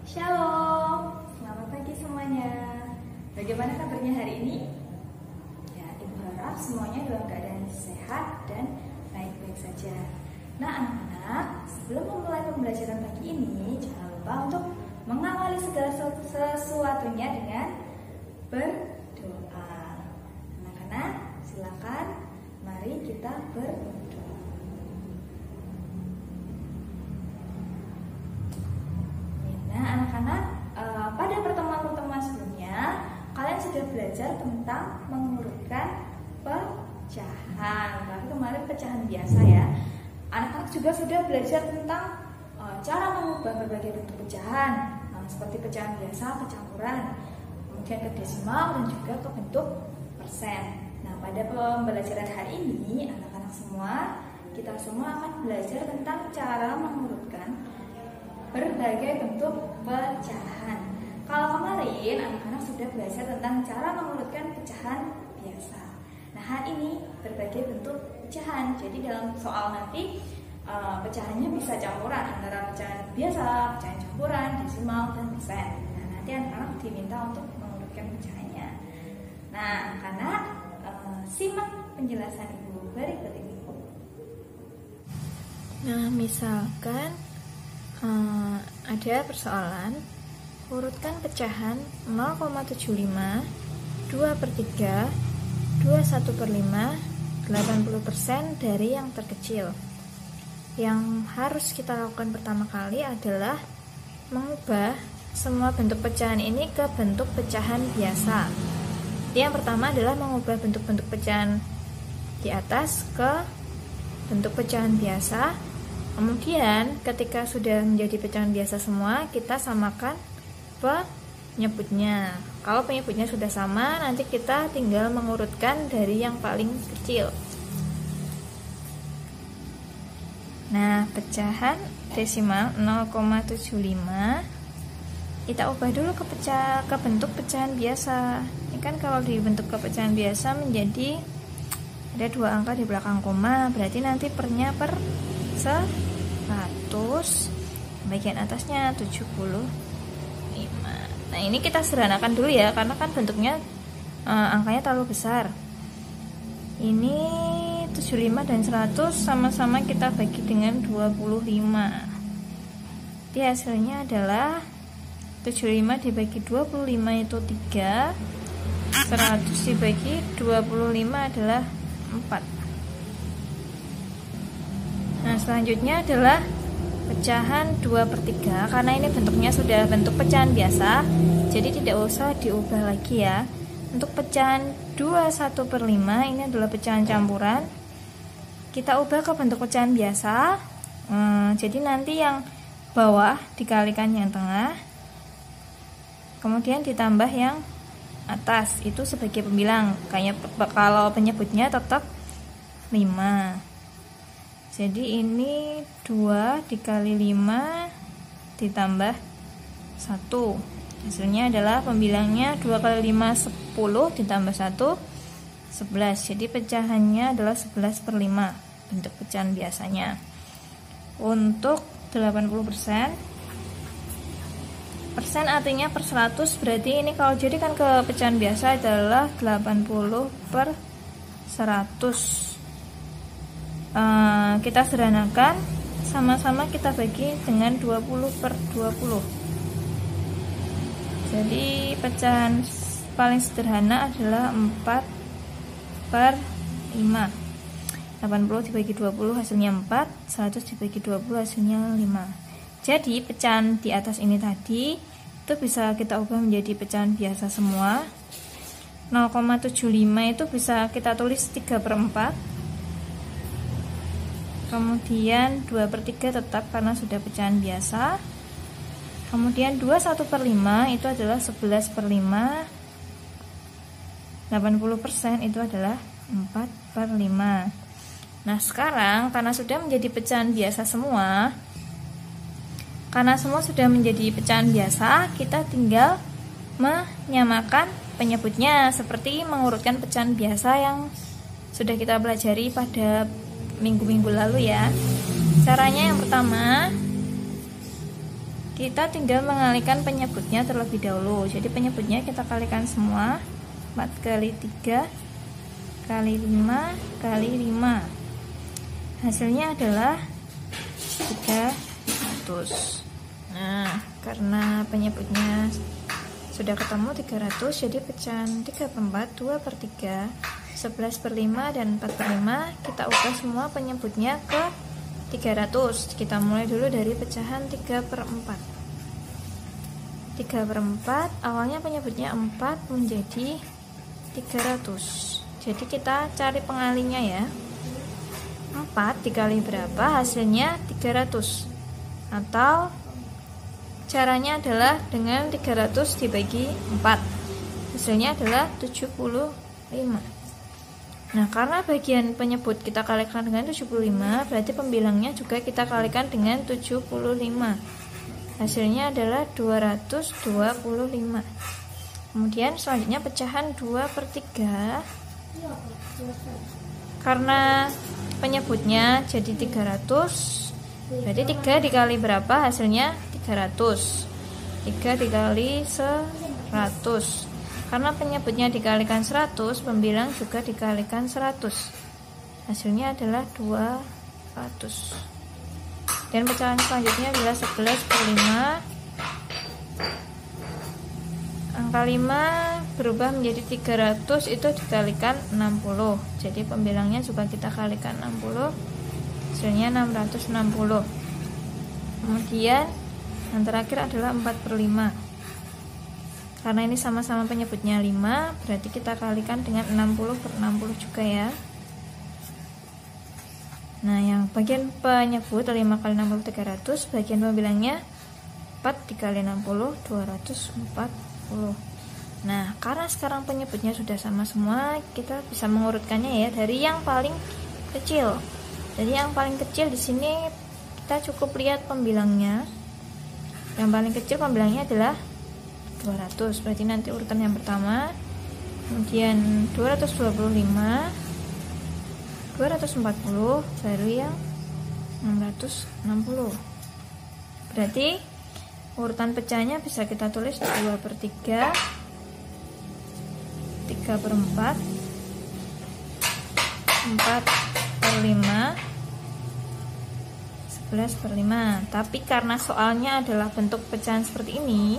Shalom, selamat pagi semuanya. Bagaimana kabarnya hari ini? Ya, Ibu harap semuanya dalam keadaan sehat dan baik-baik saja. Nah anak-anak, sebelum memulai pembelajaran pagi ini, jangan lupa untuk mengawali segala sesuatunya dengan berdoa. Anak-anak, silakan mari kita berdoa. Nah anak-anak, pada pertemuan-pertemuan sebelumnya kalian sudah belajar tentang mengurutkan pecahan. Tapi kemarin pecahan biasa ya. Anak-anak juga sudah belajar tentang cara mengubah berbagai bentuk pecahan, seperti pecahan biasa, kecampuran, kemudian ke desimal dan juga ke bentuk persen. Nah pada pembelajaran hari ini anak-anak semua, kita semua akan belajar tentang cara mengurutkan berbagai bentuk pecahan. Kalau kemarin anak-anak sudah belajar tentang cara mengurutkan pecahan biasa. Nah hari ini berbagai bentuk pecahan. Jadi dalam soal nanti pecahannya bisa campuran antara pecahan biasa, pecahan campuran, desimal, dan persen. Nah nanti anak-anak diminta untuk mengurutkan pecahannya. Nah anak-anak simak penjelasan ibu berikut ini. Nah misalkan ada persoalan urutkan pecahan 0,75, 2/3, 21/5, 80% dari yang terkecil. Yang harus kita lakukan pertama kali adalah mengubah semua bentuk pecahan ini ke bentuk pecahan biasa. Jadi yang pertama adalah mengubah bentuk-bentuk pecahan di atas ke bentuk pecahan biasa. Kemudian ketika sudah menjadi pecahan biasa semua, kita samakan penyebutnya. Kalau penyebutnya sudah sama, nanti kita tinggal mengurutkan dari yang paling kecil. Nah, pecahan desimal 0,75 kita ubah dulu ke bentuk pecahan biasa. Ini kan kalau dibentuk ke pecahan biasa menjadi ada dua angka di belakang koma, berarti nanti pernya per 100, bagian atasnya 75. Nah ini kita sederhanakan dulu ya, karena kan bentuknya angkanya terlalu besar. Ini 75 dan 100 sama-sama kita bagi dengan 25. Jadi hasilnya adalah 75 dibagi 25 itu 3, 100 dibagi 25 adalah 4. Nah selanjutnya adalah pecahan 2/3. Karena ini bentuknya sudah bentuk pecahan biasa, jadi tidak usah diubah lagi ya. Untuk pecahan 21/5 ini adalah pecahan campuran, kita ubah ke bentuk pecahan biasa. Jadi nanti yang bawah dikalikan yang tengah, kemudian ditambah yang atas, itu sebagai pembilang. Kalau penyebutnya tetap 5. Jadi ini 2 dikali 5 ditambah 1. Hasilnya adalah pembilangnya 2 kali 5 10 ditambah 1 11. Jadi pecahannya adalah 11/5 bentuk pecahan biasanya. Untuk 80%, persen artinya per 100, berarti ini kalau jadikan ke pecahan biasa adalah 80/100. Kita sederhanakan, sama-sama kita bagi dengan 20/20. Jadi pecahan paling sederhana adalah 4/5. 80 dibagi 20 hasilnya 4, 100 dibagi 20 hasilnya 5. Jadi pecahan di atas ini tadi itu bisa kita ubah menjadi pecahan biasa semua. 0,75 itu bisa kita tulis 3/4. Kemudian 2/3 tetap karena sudah pecahan biasa. Kemudian 21/5 itu adalah 11/5. 80% itu adalah 4/5. Nah sekarang karena sudah menjadi pecahan biasa semua, karena semua sudah menjadi pecahan biasa, kita tinggal menyamakan penyebutnya seperti mengurutkan pecahan biasa yang sudah kita pelajari pada minggu-minggu lalu ya. Caranya yang pertama, kita tinggal mengalihkan penyebutnya terlebih dahulu. Jadi penyebutnya kita kalikan semua, 4 kali 3 kali 5 kali 5. Hasilnya adalah 300. Nah, karena penyebutnya sudah ketemu 300, jadi pecahan 3/4, 2/3, 11/5 dan 4/5 kita ubah semua penyebutnya ke 300. Kita mulai dulu dari pecahan 3/4. 3/4 awalnya penyebutnya 4 menjadi 300. Jadi kita cari pengalinya ya. 4 dikali berapa? Hasilnya 300. Atau caranya adalah dengan 300 dibagi 4. Hasilnya adalah 75. Nah, karena bagian penyebut kita kalikan dengan 75, berarti pembilangnya juga kita kalikan dengan 75. Hasilnya adalah 225. Kemudian selanjutnya pecahan 2/3. Karena penyebutnya jadi 300, berarti 3 dikali berapa? Hasilnya 300. 3 dikali 100. Karena penyebutnya dikalikan 100, pembilang juga dikalikan 100. Hasilnya adalah 200. Dan pecahan selanjutnya adalah 11/5. Angka 5 berubah menjadi 300, itu dikalikan 60. Jadi pembilangnya juga kita kalikan 60. Hasilnya 660. Kemudian yang terakhir adalah 4/5. Karena ini sama-sama penyebutnya 5, berarti kita kalikan dengan 60/60 juga ya. Nah, yang bagian penyebut 5 kali 60 300, bagian pembilangnya 4 dikali 60 240. Nah, karena sekarang penyebutnya sudah sama semua, kita bisa mengurutkannya ya dari yang paling kecil. Jadi yang paling kecil di sini kita cukup lihat pembilangnya. Yang paling kecil pembilangnya adalah 200, berarti nanti urutan yang pertama, kemudian 225, 240, baru yang 660. Berarti urutan pecahnya bisa kita tulis 2/3, 3/4, 4/5, 11/5. Tapi karena soalnya adalah bentuk pecahan seperti ini,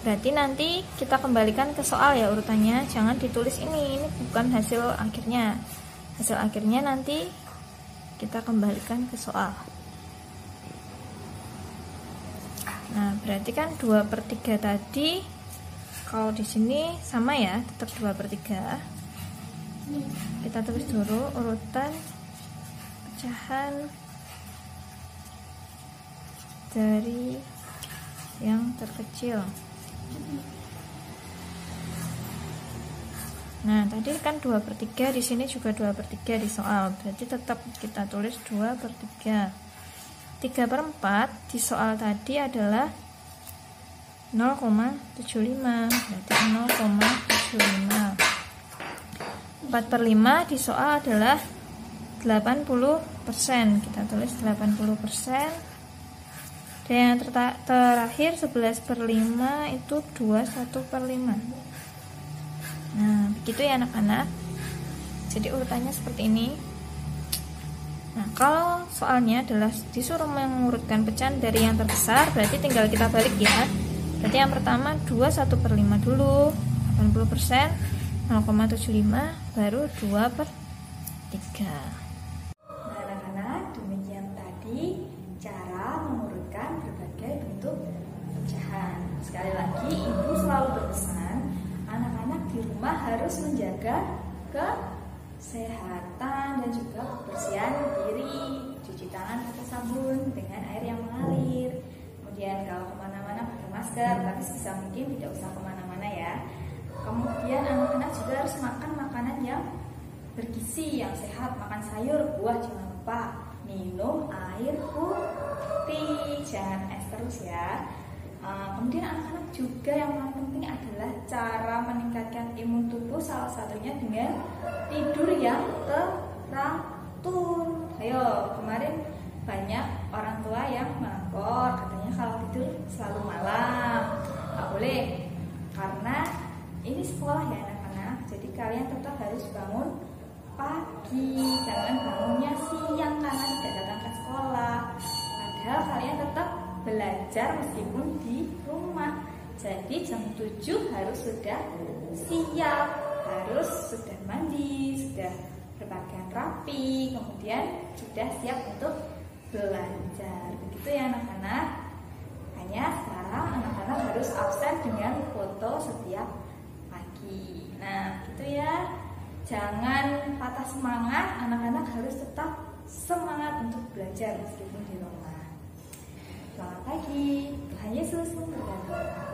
berarti nanti kita kembalikan ke soal ya urutannya. Jangan ditulis ini bukan hasil akhirnya. Hasil akhirnya nanti kita kembalikan ke soal. Nah, berarti kan 2/3 tadi, kalau di sini sama ya, tetap 2/3. Kita tulis dulu urutan pecahan dari yang terkecil. Nah, tadi kan 2/3, di sini juga 2/3 di soal, berarti tetap kita tulis 2/3. 3/4 di soal tadi adalah 0,75, berarti 0,75. 4/5 di soal adalah 80%, kita tulis 80%. Dan yang terakhir 11/5 itu 21/5. Nah, begitu ya anak-anak. Jadi urutannya seperti ini. Nah, kalau soalnya adalah disuruh mengurutkan pecahan dari yang terbesar, berarti tinggal kita balik ya. Berarti yang pertama 21/5 dulu, 80%, 0,75, baru 2/3. Nah, anak-anak, demikian tadi cara mengurutkan berbagai bentuk pecahan. Sekali lagi, ibu selalu berpesan anak-anak di rumah harus menjaga kesehatan dan juga kebersihan diri, cuci tangan pakai sabun dengan air yang mengalir. Kemudian kalau kemana-mana pakai masker, tapi sebisa mungkin tidak usah kemana-mana ya. Kemudian anak-anak juga harus makan makanan yang bergizi, yang sehat, makan sayur, buah, jangan lupa minum air putih, jangan es terus ya. Kemudian anak-anak juga yang paling penting adalah cara meningkatkan imun tubuh, salah satunya dengan tidur yang teratur. Ayo, kemarin banyak orang tua yang melapor, katanya kalau tidur selalu malam nggak boleh, karena ini sekolah ya anak-anak, jadi kalian tetap harus bangun pagi, jangan bangunnya siang karena tidak datang ke sekolah. Padahal kalian tetap belajar meskipun di rumah. Jadi jam 7 harus sudah siap, harus sudah mandi, sudah berpakaian rapi, kemudian sudah siap untuk belajar. Begitu ya anak-anak. Hanya sekarang anak-anak harus absen dengan foto setiap pagi. Nah, gitu ya. Jangan patah semangat, anak-anak harus tetap semangat untuk belajar meskipun di rumah. Selamat pagi, Tuhan Yesus memberkati.